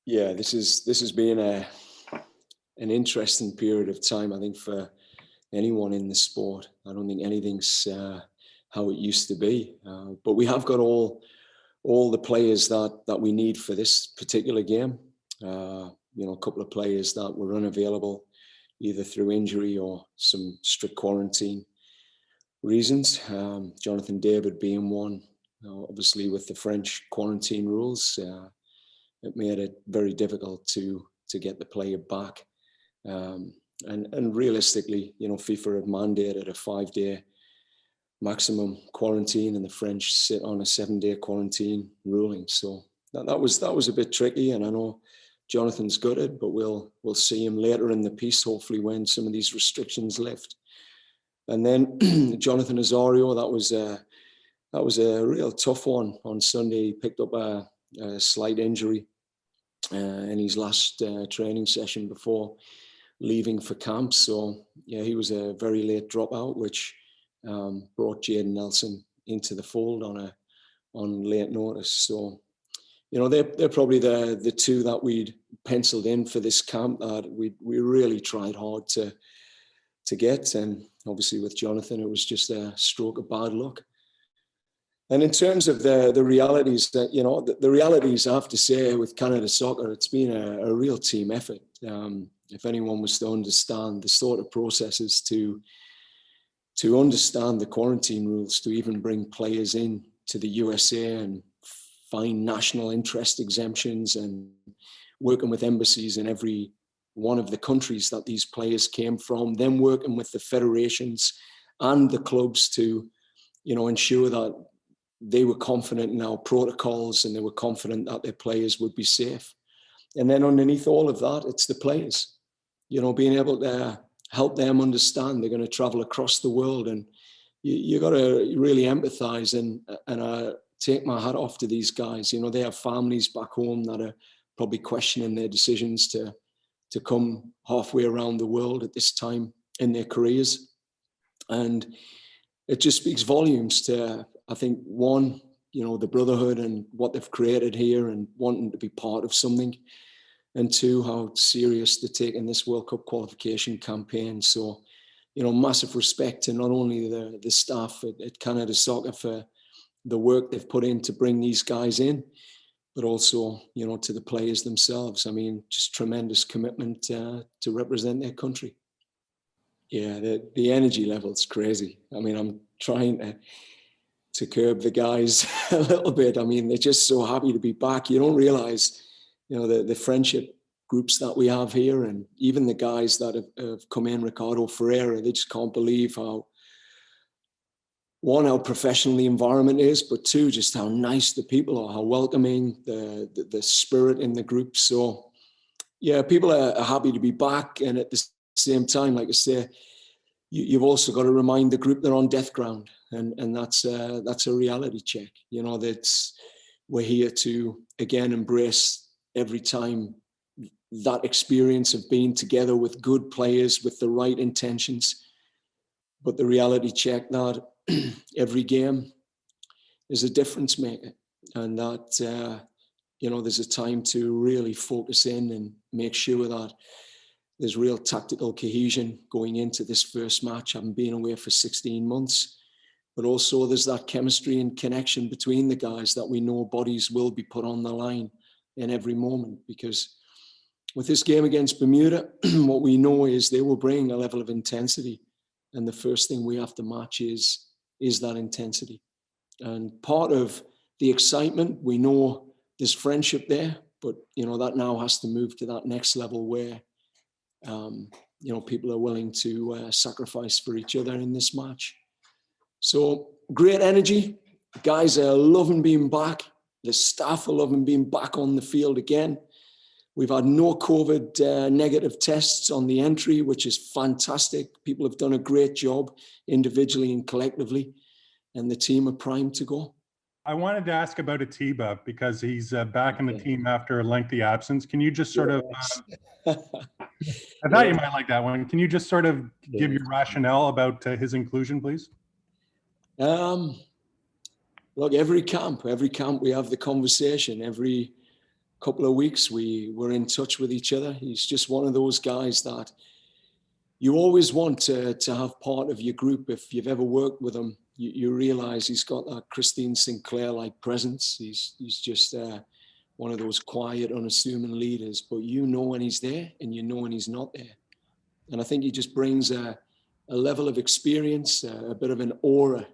Yeah, this has been an interesting period of time, I think, for anyone in the sport. I don't think anything's how it used to be, but we have got all the players that we need for this particular game. A couple of players that were unavailable, either through injury or some strict quarantine reasons. Jonathan David being one. Obviously, with the French quarantine rules, it made it very difficult to get the player back. And realistically, FIFA had mandated a 5-day maximum quarantine, and the French sit on a 7-day quarantine ruling. So that was a bit tricky, and I know Jonathan's gutted, but we'll see him later in the piece, hopefully, when some of these restrictions lift. And then Jonathan Osorio, that was a real tough one on Sunday. He picked up a slight injury in his last training session before leaving for camp. So yeah, he was a very late dropout, which brought Jaden Nelson into the fold on late notice. So they're probably the two that we'd penciled in for this camp that we really tried hard to get. And obviously with Jonathan, it was just a stroke of bad luck. And in terms of the realities, the realities, I have to say, with Canada Soccer, it's been a real team effort. If anyone was to understand the sort of processes to understand the quarantine rules, to even bring players in to the USA and find national interest exemptions and working with embassies in every one of the countries that these players came from, then working with the federations and the clubs to, ensure that they were confident in our protocols and they were confident that their players would be safe. And then underneath all of that, it's the players, being able to help them understand they're going to travel across the world. And you got to really empathize and I take my hat off to these guys. They have families back home that are probably questioning their decisions to come halfway around the world at this time in their careers. And it just speaks volumes to, I think, one, the brotherhood and what they've created here and wanting to be part of something. And two, how serious they're taking this World Cup qualification campaign. So, massive respect to not only the staff at Canada Soccer for the work they've put in to bring these guys in, but also, to the players themselves. I mean, just tremendous commitment to represent their country. Yeah, the energy level's crazy. I mean, I'm trying to curb the guys a little bit. I mean, they're just so happy to be back. You don't realize, the friendship groups that we have here, and even the guys that have come in, Ricardo Ferreira, they just can't believe how professional the environment is, but two, just how nice the people are, how welcoming, the spirit in the group. So yeah, people are happy to be back. And at the same time, like I say, you've also got to remind the group they're on death ground. And that's a reality check. We're here to, again, embrace every time that experience of being together with good players with the right intentions. But the reality check that every game is a difference maker, and that there's a time to really focus in and make sure that there's real tactical cohesion going into this first match, having been away for 16 months. But also there's that chemistry and connection between the guys that we know bodies will be put on the line in every moment. Because with this game against Bermuda, what we know is they will bring a level of intensity. And the first thing we have to match is that intensity. And part of the excitement, we know there's friendship there, but that now has to move to that next level where people are willing to sacrifice for each other in this match. So great energy. The guys are loving being back. The staff are loving being back on the field again. We've had no COVID negative tests on the entry, which is fantastic. People have done a great job individually and collectively, and the team are primed to go. I wanted to ask about Atiba because he's back in the team after a lengthy absence. Can you just sort of, I thought you might like that one. Can you just sort of give your rationale about his inclusion, please? Look, every camp we have the conversation. Every couple of weeks, we were in touch with each other. He's just one of those guys that you always want to have part of your group. If you've ever worked with him, you realize he's got that Christine Sinclair-like presence. He's just one of those quiet, unassuming leaders, but you know when he's there and you know when he's not there. And I think he just brings a level of experience, a bit of an aura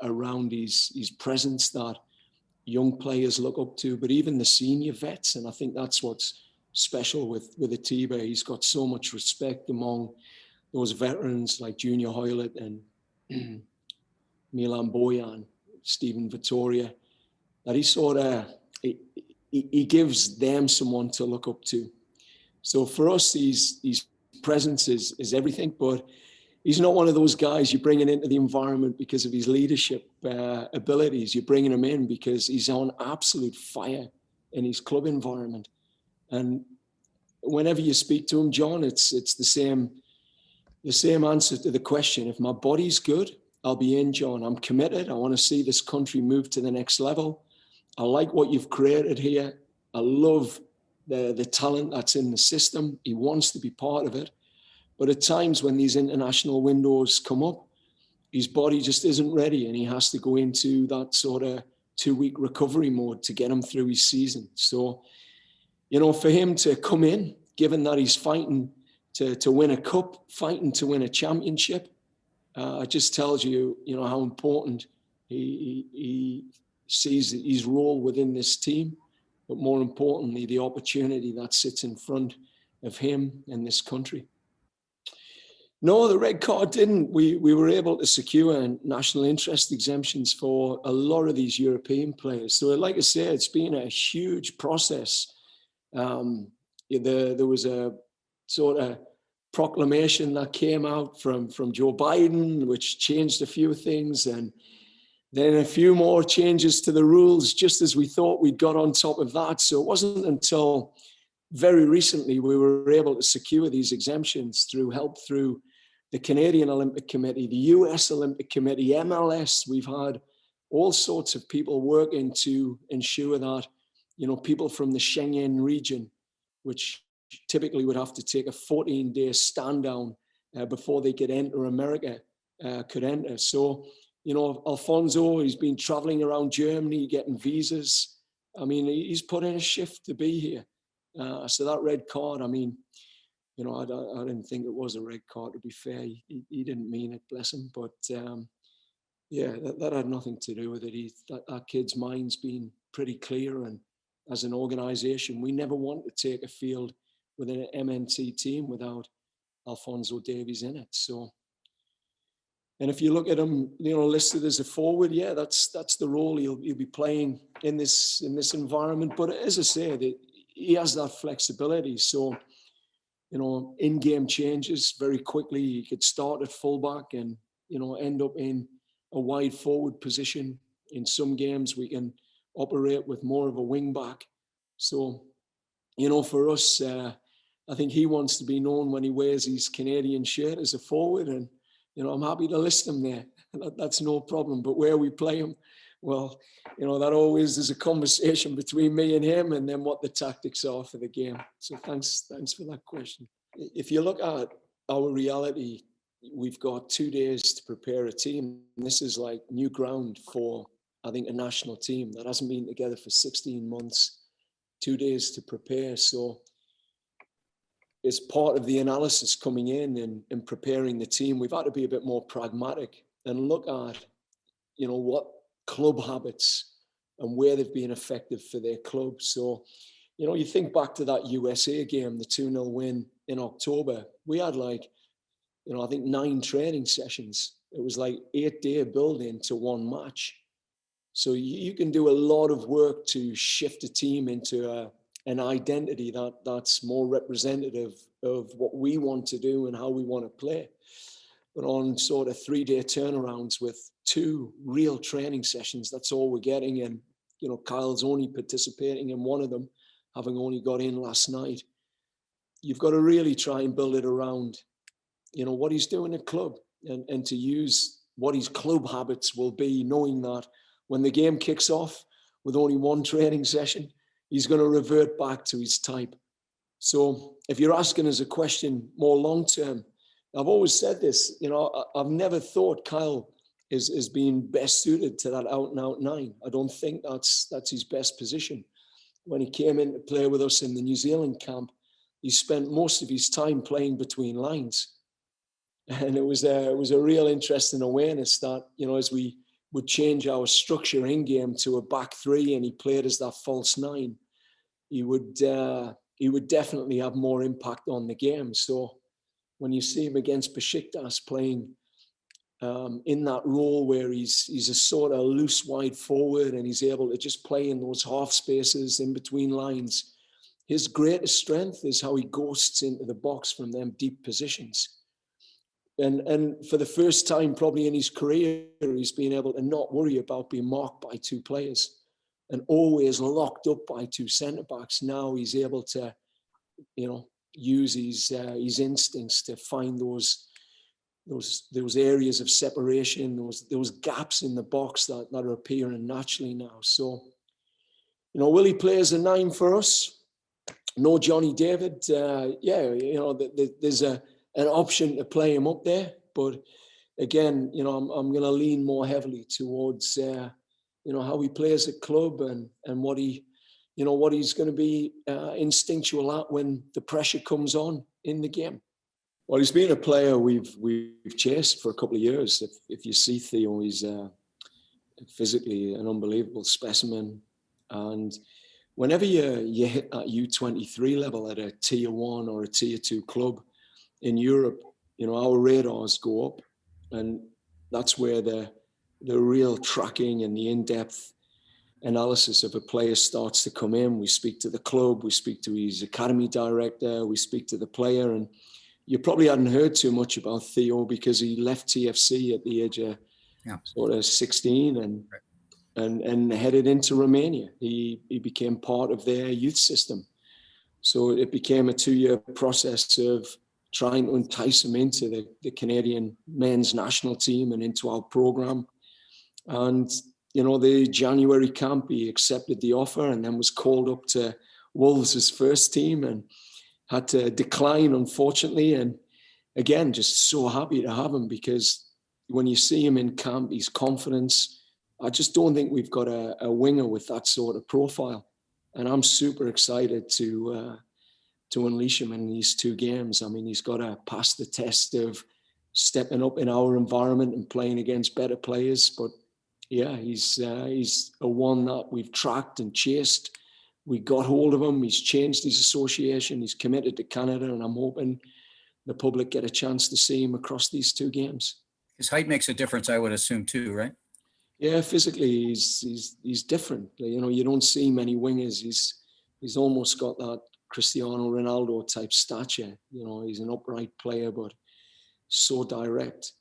around his presence that young players look up to, but even the senior vets. And I think that's what's special with Atiba. He's got so much respect among those veterans like Junior Hoylett and Milan Bojan, Stephen Vittoria, that he gives them someone to look up to. So for us, his presence is everything, but he's not one of those guys you bring into the environment because of his leadership abilities. You're bringing him in because he's on absolute fire in his club environment. And whenever you speak to him, John, it's the same answer to the question. If my body's good, I'll be in, John. I'm committed. I want to see this country move to the next level. I like what you've created here. I love the talent that's in the system. He wants to be part of it. But at times when these international windows come up, his body just isn't ready and he has to go into that sort of 2-week recovery mode to get him through his season. So, for him to come in, given that he's fighting to win a cup, fighting to win a championship, it just tells you, how important he sees his role within this team, but more importantly, the opportunity that sits in front of him and this country. No, the red card didn't. We were able to secure national interest exemptions for a lot of these European players. So like I said, it's been a huge process. There was a sort of proclamation that came out from Joe Biden, which changed a few things, and then a few more changes to the rules just as we thought we'd got on top of that. So it wasn't until very recently we were able to secure these exemptions through help through the Canadian Olympic Committee, the US Olympic Committee, MLS. We've had all sorts of people working to ensure that, people from the Schengen region, which typically would have to take a 14-day stand down before they could enter America, could enter. So, Alphonso, he's been traveling around Germany, getting visas. I mean, he's put in a shift to be here. So that red card, I didn't think it was a red card, to be fair. He didn't mean it, bless him. But that had nothing to do with it. That kid's mind's been pretty clear. And as an organization, we never want to take a field with an MNT team without Alphonso Davies in it. So, and if you look at him, listed as a forward, that's the role he'll be playing in this environment. But as I said, he has that flexibility. So, in-game changes very quickly. He could start at fullback and, end up in a wide forward position. In some games, we can operate with more of a wing back. So, for us, I think he wants to be known when he wears his Canadian shirt as a forward. And, I'm happy to list him there. That's no problem. But where we play him, well, that always is a conversation between me and him, and then what the tactics are for the game. So thanks for that question. If you look at our reality, we've got 2 days to prepare a team. This is like new ground for, I think, a national team that hasn't been together for 16 months, 2 days to prepare. So it's part of the analysis coming in and preparing the team. We've had to be a bit more pragmatic and look at, what club habits and where they've been effective for their club. So, you think back to that USA game, the 2-0 win in October. We had I think 9 training sessions. It was like 8-day building to one match. So you can do a lot of work to shift a team into an identity that's more representative of what we want to do and how we want to play. But on sort of 3-day turnarounds with 2 real training sessions, that's all we're getting. And, Kyle's only participating in one of them, having only got in last night. You've got to really try and build it around, what he's doing at club and to use what his club habits will be, knowing that when the game kicks off with only 1 training session, he's going to revert back to his type. So if you're asking us a question more long-term, I've always said this, you know, I've never thought Kyle is being best suited to that out-and-out 9. I don't think that's his best position. When he came in to play with us in the New Zealand camp, he spent most of his time playing between lines. And it was a real interesting awareness that, you know, as we would change our structure in game to a back 3 and he played as that false 9, he would definitely have more impact on the game. So when you see him against Besiktas playing in that role where he's a sort of loose wide forward and he's able to just play in those half spaces in between lines, his greatest strength is how he ghosts into the box from them deep positions. And for the first time probably in his career, he's been able to not worry about being marked by 2 players and always locked up by 2 centre-backs. Now he's able to, you know, use his instincts to find those areas of separation, those gaps in the box that are appearing naturally now. So, you know, will he play as a 9 for us? No Johnny David. Yeah, you know, there's an option to play him up there, but again, you know, I'm going to lean more heavily towards you know, how he plays at club and what he, you know, what he's going to be instinctual at when the pressure comes on in the game. Well, he's been a player we've chased for a couple of years. If you see Theo, he's physically an unbelievable specimen, and whenever you hit that U23 level at a tier 1 or a tier 2 club in Europe, you know, our radars go up, and that's where the real tracking and the in-depth analysis of a player starts to come in. We speak to the club, we speak to his academy director, we speak to the player, and you probably hadn't heard too much about Theo because he left TFC at the age of sort of 16 and headed into Romania. He became part of their youth system. So it became a 2-year process of trying to entice him into the Canadian men's national team and into our program. And, you know, the January camp, he accepted the offer and then was called up to Wolves' first team and had to decline, unfortunately. And again, just so happy to have him because when you see him in camp, his confidence, I just don't think we've got a winger with that sort of profile. And I'm super excited to unleash him in these 2 games. I mean, he's got to pass the test of stepping up in our environment and playing against better players. But yeah, he's a one that we've tracked and chased. We got hold of him. He's changed his association. He's committed to Canada, and I'm hoping the public get a chance to see him across these 2 games. His height makes a difference, I would assume, too, right? Yeah, physically he's different. You know, you don't see many wingers. He's almost got that Cristiano Ronaldo type stature. You know, he's an upright player, but so direct.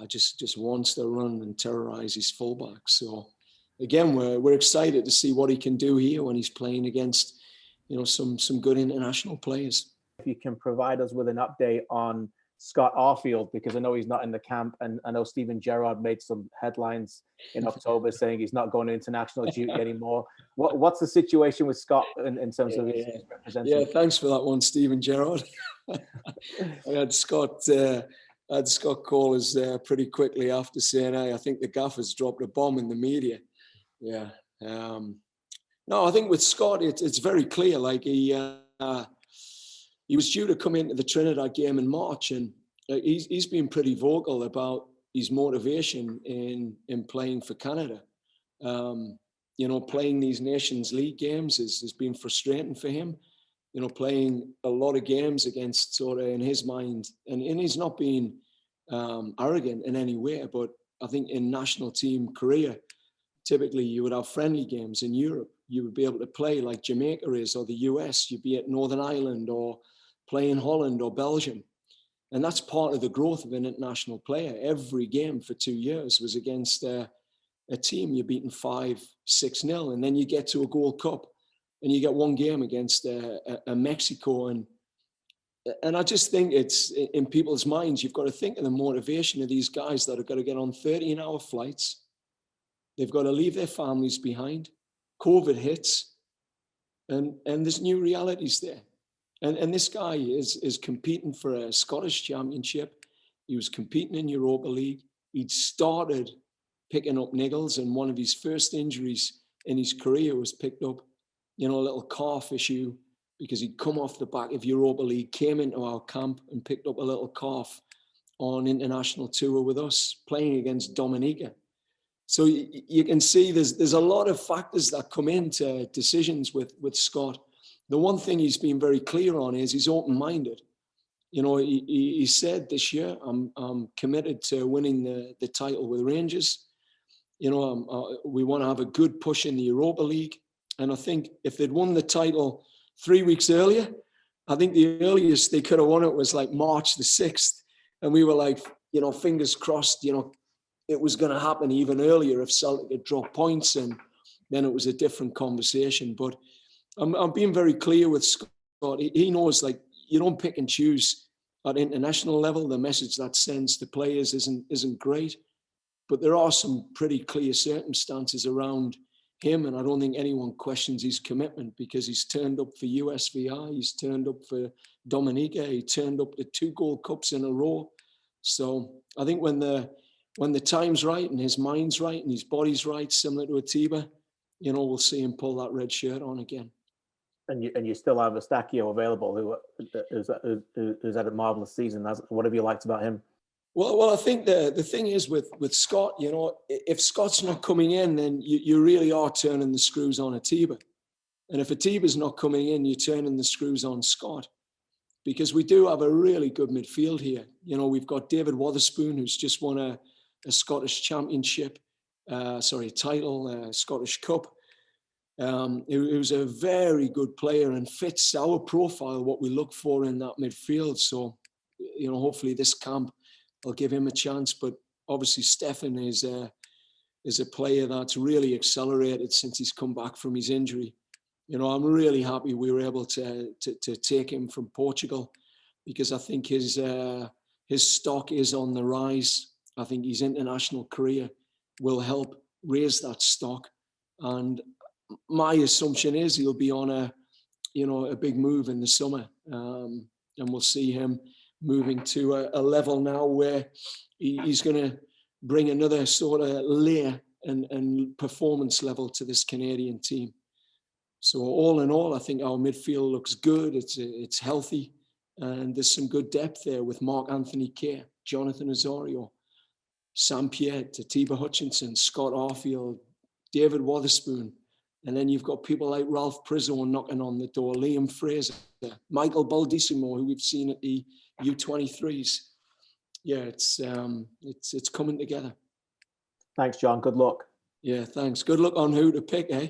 Just wants to run and terrorize his fullbacks. So again, we're excited to see what he can do here when he's playing against, you know, some good international players. If you can provide us with an update on Scott Arfield, because I know he's not in the camp, and I know Steven Gerrard made some headlines in October saying he's not going to international duty anymore. What's the situation with Scott in terms of his representation? Yeah, thanks for that one, Steven Gerrard. I had Scott call us pretty quickly after saying, "Hey, I think the gaffer's dropped a bomb in the media." Yeah. No, I think with Scott, it's very clear. Like he was due to come into the Trinidad game in March, and he's been pretty vocal about his motivation in playing for Canada. You know, playing these Nations League games has been frustrating for him. You know, playing a lot of games against sort of, in his mind, and he's not being arrogant in any way, but I think in national team career, typically you would have friendly games in Europe. You would be able to play like Jamaica is, or the US. You'd be at Northern Ireland or play in Holland or Belgium. And that's part of the growth of an international player. Every game for 2 years was against a team you're beating 5-6-0. And then you get to a Gold Cup and you get 1 game against a Mexico. And I just think it's in people's minds, you've got to think of the motivation of these guys that have got to get on 13-hour flights. They've got to leave their families behind. COVID hits. and there's new realities there. And this guy is competing for a Scottish championship. He was competing in Europa League. He'd started picking up niggles, and one of his first injuries in his career was picked up, a little calf issue, because he'd come off the back of Europa League, came into our camp and picked up a little calf on international tour with us, playing against Dominica. So you can see there's a lot of factors that come into decisions with Scott. The one thing he's been very clear on is he's open-minded. He said this year, I'm committed to winning the title with Rangers. We want to have a good push in the Europa League. And I think if they'd won the title 3 weeks earlier, I think the earliest they could have won it was like March the 6th. And we were like, fingers crossed, it was going to happen even earlier if Celtic had dropped points, and then it was a different conversation. But I'm being very clear with Scott. He knows, like, you don't pick and choose at international level. The message that sends to players isn't great, but there are some pretty clear circumstances around him, and I don't think anyone questions his commitment, because he's turned up for USVI, he's turned up for Dominica, he turned up to 2 Gold Cups in a row. So I think when the time's right and his mind's right and his body's right, similar to Atiba, we'll see him pull that red shirt on again. And you still have Eustáquio available, who's had a marvelous season. What have you liked about him? Well, I think the thing is with Scott, if Scott's not coming in, then you really are turning the screws on Atiba. And if Atiba's not coming in, you're turning the screws on Scott. Because we do have a really good midfield here. We've got David Wotherspoon, who's just won a Scottish championship, title, Scottish Cup. Who's a very good player and fits our profile, what we look for in that midfield. So, hopefully this camp will give him a chance. But obviously Stefan is a player that's really accelerated since he's come back from his injury. I'm really happy we were able to take him from Portugal, because I think his stock is on the rise. I think his international career will help raise that stock. And my assumption is he'll be on a big move in the summer. And we'll see him moving to a level now where he's going to bring another sort of layer and performance level to this Canadian team. So all in all, I think our midfield looks good. It's healthy, and there's some good depth there with Mark-Anthony Kerr, Jonathan Osorio, Sam Piet, Atiba Hutchinson, Scott Arfield, David Wotherspoon, and then you've got people like Ralph Priso knocking on the door, Liam Fraser, Michael Baldissimo, who we've seen at the U23s. Yeah, it's coming together. Thanks, John. Good luck. Yeah, thanks. Good luck on who to pick, eh?